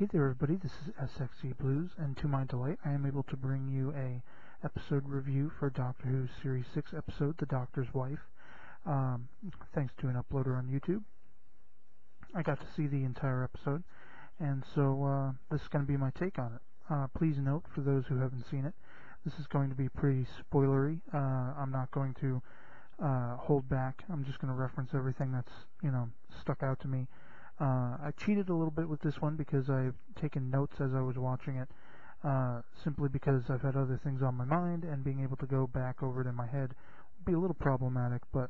Hey there everybody, this is SXE Blues, and to my delight I am able to bring you a episode review for Doctor Who Series 6 episode, The Doctor's Wife, thanks to an uploader on YouTube. I got to see the entire episode, and so this is going to be my take on it. Please note, for those who haven't seen it, this is going to be pretty spoilery. I'm not going to hold back. I'm just going to reference everything that's, stuck out to me. I cheated a little bit with this one because I've taken notes as I was watching it, simply because I've had other things on my mind, and being able to go back over it in my head would be a little problematic. But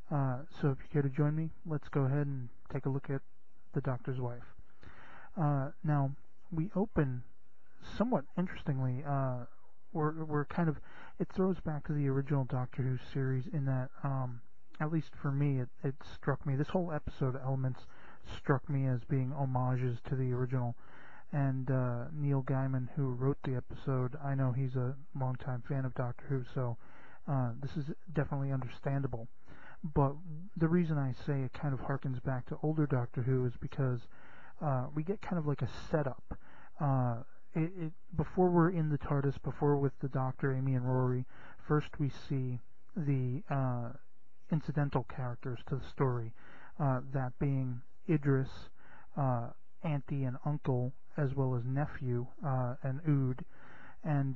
so if you care to join me, let's go ahead and take a look at The Doctor's Wife. Now, we open somewhat interestingly. We're kind of, it throws back to the original Doctor Who series in that, at least for me, it struck me, this whole episode elements struck me as being homages to the original. And Neil Gaiman, who wrote the episode, I know he's a longtime fan of Doctor Who, so this is definitely understandable. But the reason I say it kind of harkens back to older Doctor Who is because we get kind of like a setup. Before we're in the TARDIS, before with the Doctor, Amy and Rory, first we see the incidental characters to the story, that being Idris, auntie and uncle, as well as nephew, and Ood. And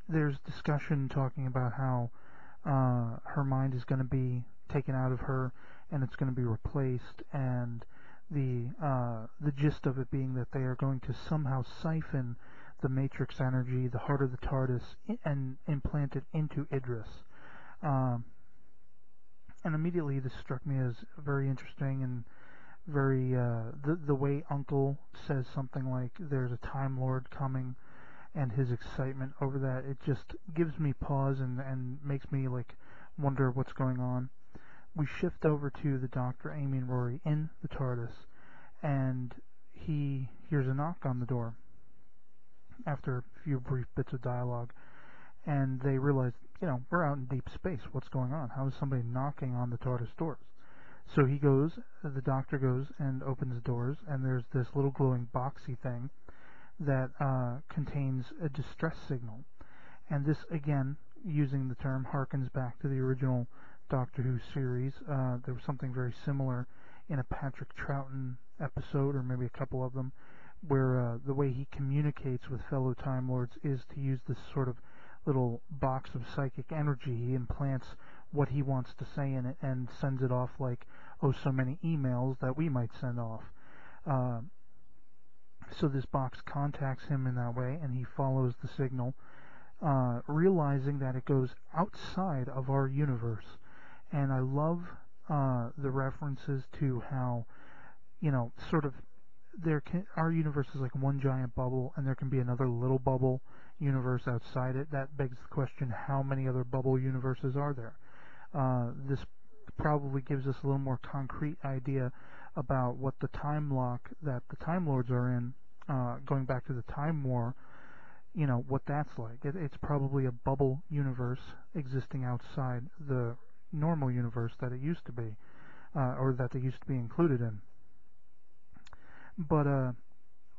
there's discussion talking about how her mind is going to be taken out of her and it's going to be replaced, and the gist of it being that they are going to somehow siphon the Matrix energy, the heart of the TARDIS, and implant it into Idris. And immediately this struck me as very interesting, and very, the way Uncle says something like there's a Time Lord coming, and his excitement over that, it just gives me pause and makes me like wonder what's going on. We shift over to the Doctor, Amy and Rory in the TARDIS, and he hears a knock on the door after a few brief bits of dialogue, and they realize, we're out in deep space. What's going on? How is somebody knocking on the TARDIS doors? So the Doctor goes and opens the doors, and there's this little glowing boxy thing that contains a distress signal. And this, again, using the term, harkens back to the original Doctor Who series. There was something very similar in a Patrick Troughton episode, or maybe a couple of them, where the way he communicates with fellow Time Lords is to use this sort of little box of psychic energy. He implants what he wants to say in it and sends it off like, so many emails that we might send off. So this box contacts him in that way, and he follows the signal, realizing that it goes outside of our universe. And I love the references to how, sort of, our universe is like one giant bubble, and there can be another little bubble universe outside it. That begs the question, how many other bubble universes are there? This probably gives us a little more concrete idea about what the time lock that the Time Lords are in, going back to the Time War, what that's like. It's probably a bubble universe existing outside the normal universe that it used to be, or that they used to be included in. But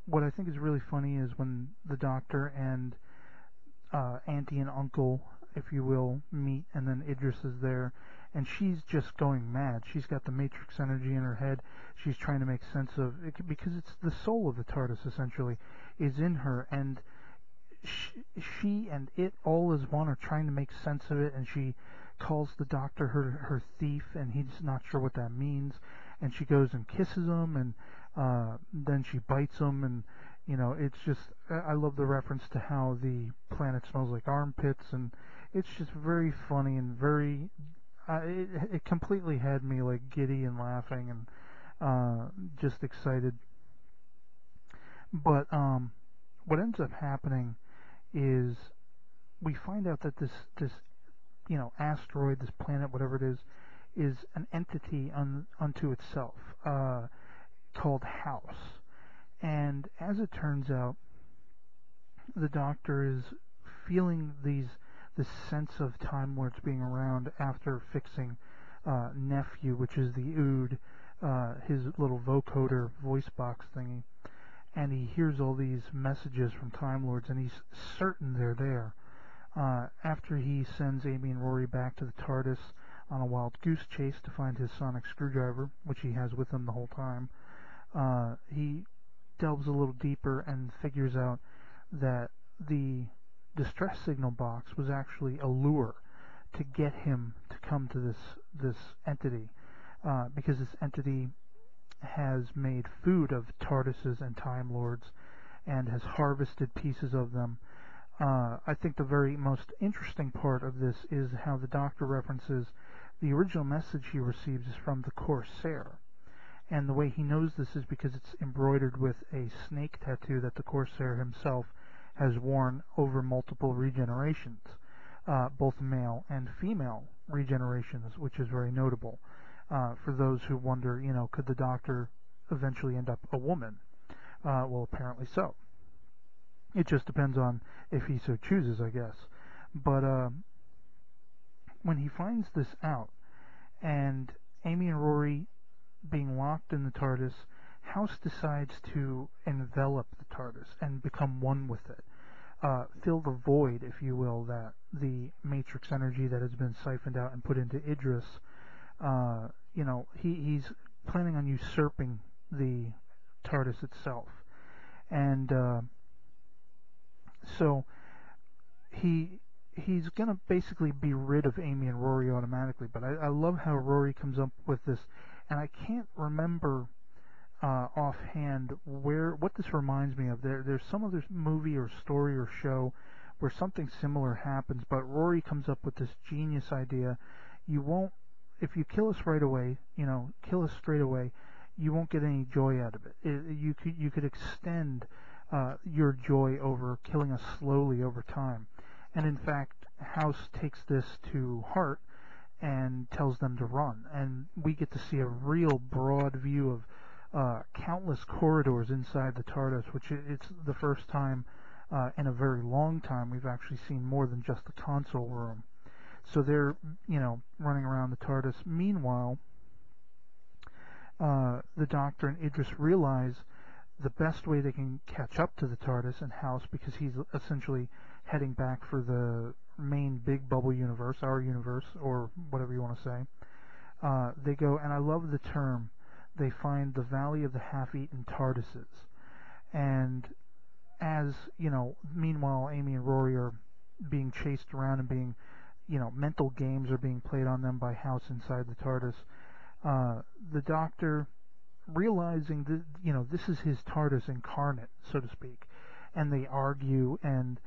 what I think is really funny is when the Doctor and auntie and uncle, if you will, meet, and then Idris is there, and she's just going mad. She's got the Matrix energy in her head. She's trying to make sense of it, because it's the soul of the TARDIS, essentially, is in her, and she and it all as one are trying to make sense of it, and she calls the Doctor her thief, and he's not sure what that means, and she goes and kisses him, and then she bites him, and it's just, I love the reference to how the planet smells like armpits, and it's just very funny and very, it completely had me like giddy and laughing and just excited. But what ends up happening is we find out that this asteroid, this planet, whatever it is an entity unto itself, called House. And as it turns out, the Doctor is feeling this sense of Time Lords being around after fixing nephew, which is the Ood, his little vocoder voice box thingy, and he hears all these messages from Time Lords, and he's certain they're there. After he sends Amy and Rory back to the TARDIS on a wild goose chase to find his sonic screwdriver, which he has with him the whole time, he delves a little deeper and figures out that the distress signal box was actually a lure to get him to come to this entity, because this entity has made food of TARDISes and Time Lords and has harvested pieces of them. I think the very most interesting part of this is how the Doctor references the original message he receives is from the Corsair. And the way he knows this is because it's embroidered with a snake tattoo that the Corsair himself has worn over multiple regenerations, both male and female regenerations, which is very notable. For those who wonder, could the Doctor eventually end up a woman? Well, apparently so. It just depends on if he so chooses, I guess. But when he finds this out, and Amy and Rory being locked in the TARDIS, House decides to envelop the TARDIS and become one with it. Fill the void, if you will, that the Matrix energy that has been siphoned out and put into Idris, he's planning on usurping the TARDIS itself. And so he's going to basically be rid of Amy and Rory automatically. But I love how Rory comes up with this, and I can't remember offhand what this reminds me of. There's some other movie or story or show where something similar happens, but Rory comes up with this genius idea. If you kill us right away, kill us straight away, you won't get any joy out of it. You could extend your joy over killing us slowly over time. And in fact, House takes this to heart and tells them to run. And we get to see a real broad view of countless corridors inside the TARDIS, which it's the first time in a very long time we've actually seen more than just the console room. So they're, running around the TARDIS. Meanwhile, the Doctor and Idris realize the best way they can catch up to the TARDIS and House, because he's essentially heading back for the main big bubble universe, our universe, or whatever you want to say. They go, and I love the term, they find the Valley of the Half-Eaten TARDISes. And as, meanwhile, Amy and Rory are being chased around and being, mental games are being played on them by House inside the TARDIS, the Doctor, realizing that, this is his TARDIS incarnate, so to speak, and they argue, and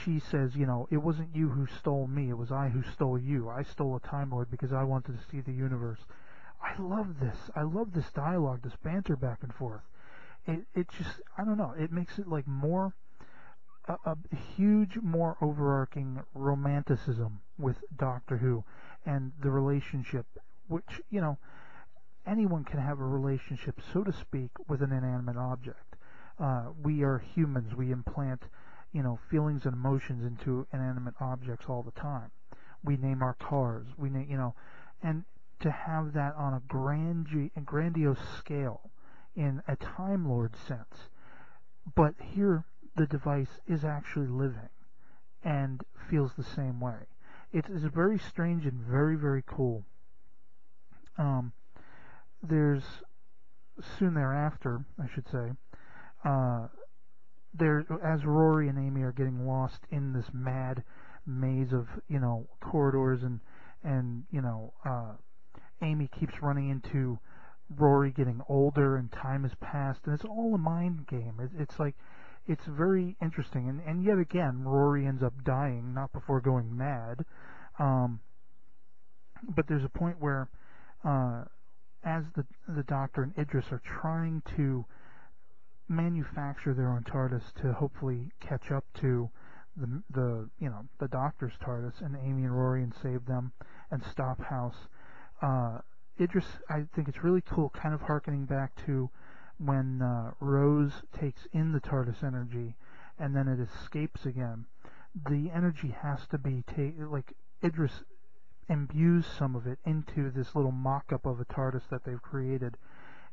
she says, it wasn't you who stole me, it was I who stole you. I stole a Time Lord because I wanted to see the universe. I love this. I love this dialogue, this banter back and forth. It just, I don't know, it makes it like more, a huge, more overarching romanticism with Doctor Who and the relationship, which, anyone can have a relationship, so to speak, with an inanimate object. We are humans. We implant, feelings and emotions into inanimate objects all the time. We name our cars. We name, and to have that on a grandiose scale in a Time Lord sense. But here, the device is actually living and feels the same way. It is very strange and very, very cool. There's soon thereafter, I should say, as Rory and Amy are getting lost in this mad maze of corridors, and Amy keeps running into Rory getting older, and time has passed, and it's all a mind game. It's very interesting, and yet again, Rory ends up dying, not before going mad. But there's a point where, as the Doctor and Idris are trying to manufacture their own TARDIS to hopefully catch up to the Doctor's TARDIS and Amy and Rory and save them and stop House. Idris, I think it's really cool, kind of harkening back to when Rose takes in the TARDIS energy and then it escapes again. The energy has to be like Idris imbues some of it into this little mock-up of a TARDIS that they've created,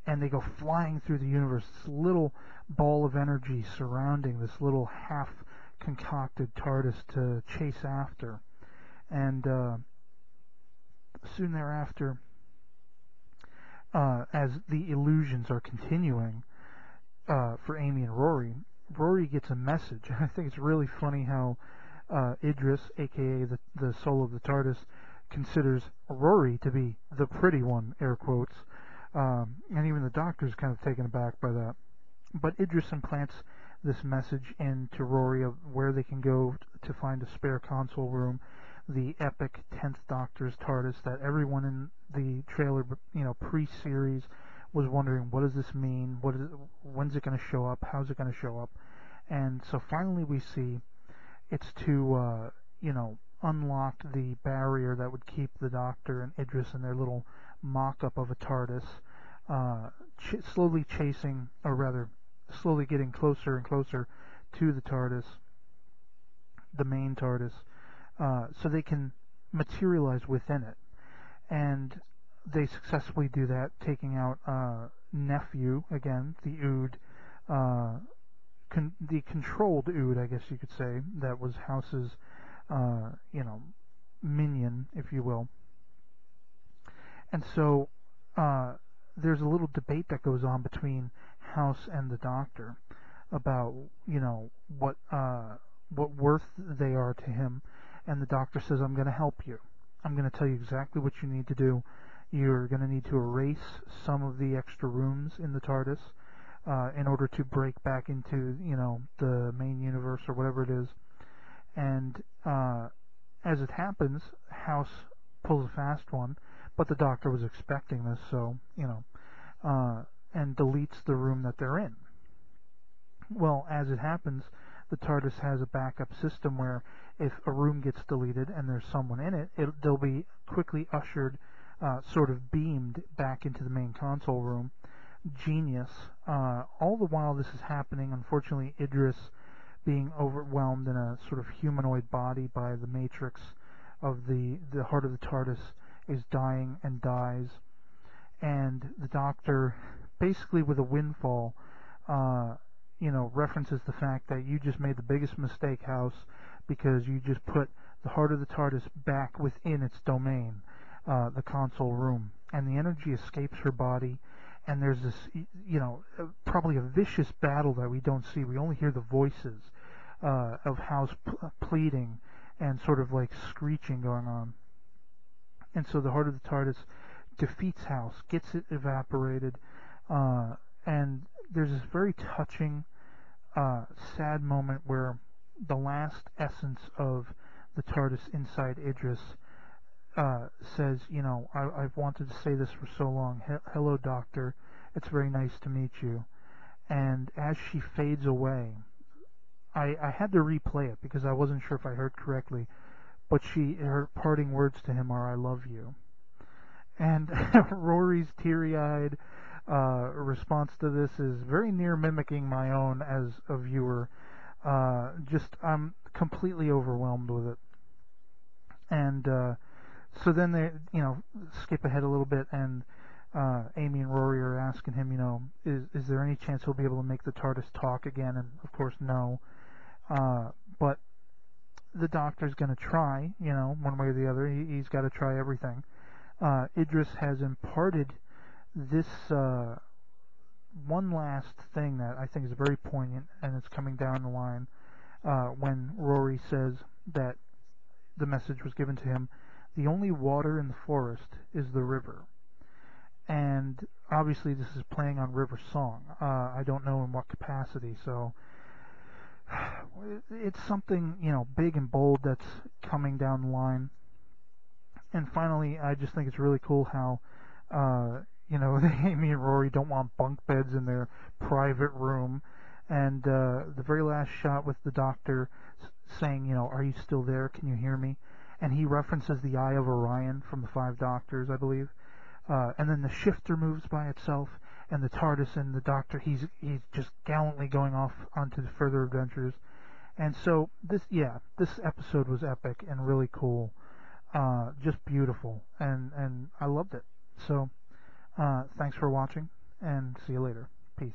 and they go flying through the universe, this little ball of energy surrounding this little half-concocted TARDIS to chase after. And soon thereafter, as the illusions are continuing for Amy and Rory, Rory gets a message. I think it's really funny how Idris, aka the soul of the TARDIS, considers Rory to be the pretty one, air quotes, and even the Doctor's kind of taken aback by that. But Idris implants this message into Rory of where they can go to find a spare console room, the epic 10th Doctor's TARDIS that everyone in the trailer, pre-series was wondering, what does this mean? When's it going to show up? How's it going to show up? And so finally we see it's to, unlock the barrier that would keep the Doctor and Idris and their little mock-up of a TARDIS slowly chasing, or rather, slowly getting closer and closer to the TARDIS, the main TARDIS, so they can materialize within it. And they successfully do that, taking out Nephew, again, the Ood, the controlled Ood, I guess you could say, that was House's, minion, if you will. And so there's a little debate that goes on between House and the Doctor about, what worth they are to him. And the Doctor says, I'm going to help you. I'm going to tell you exactly what you need to do. You're going to need to erase some of the extra rooms in the TARDIS in order to break back into, the main universe or whatever it is. And as it happens, House pulls a fast one, but the Doctor was expecting this, so, and deletes the room that they're in. Well, as it happens, the TARDIS has a backup system where if a room gets deleted and there's someone in it, they'll be quickly ushered, sort of beamed back into the main console room. Genius. All the while this is happening, unfortunately, Idris, being overwhelmed in a sort of humanoid body by the matrix of the heart of the TARDIS, is dying and dies. And the Doctor, basically with a windfall, references the fact that you just made the biggest mistake, House, because you just put the heart of the TARDIS back within its domain, the console room, and the energy escapes her body, and there's this, probably a vicious battle that we don't see. We only hear the voices of House pleading and sort of like screeching going on. And so the heart of the TARDIS defeats House, gets it evaporated, and there's this very touching, sad moment where the last essence of the TARDIS inside Idris says, I've wanted to say this for so long. Hello, Doctor. It's very nice to meet you. And as she fades away, I had to replay it because I wasn't sure if I heard correctly, but her parting words to him are, I love you. And Rory's teary-eyed response to this is very near mimicking my own as a viewer. I'm completely overwhelmed with it. And so then they, skip ahead a little bit, and Amy and Rory are asking him, is there any chance he'll be able to make the TARDIS talk again? And of course, no. But the Doctor's going to try, one way or the other. He's got to try everything. Idris has imparted this one last thing that I think is very poignant, and it's coming down the line when Rory says that the message was given to him, the only water in the forest is the river. And obviously this is playing on River Song. I don't know in what capacity, so it's something, big and bold that's coming down the line. And finally, I just think it's really cool how, Amy and Rory don't want bunk beds in their private room. And the very last shot with the Doctor saying, are you still there? Can you hear me? And he references the Eye of Orion from the Five Doctors, I believe. And then the shifter moves by itself, and the TARDIS and the Doctor, he's just gallantly going off onto the further adventures. And so this episode was epic and really cool. just beautiful, and I loved it. So thanks for watching, and see you later. Peace.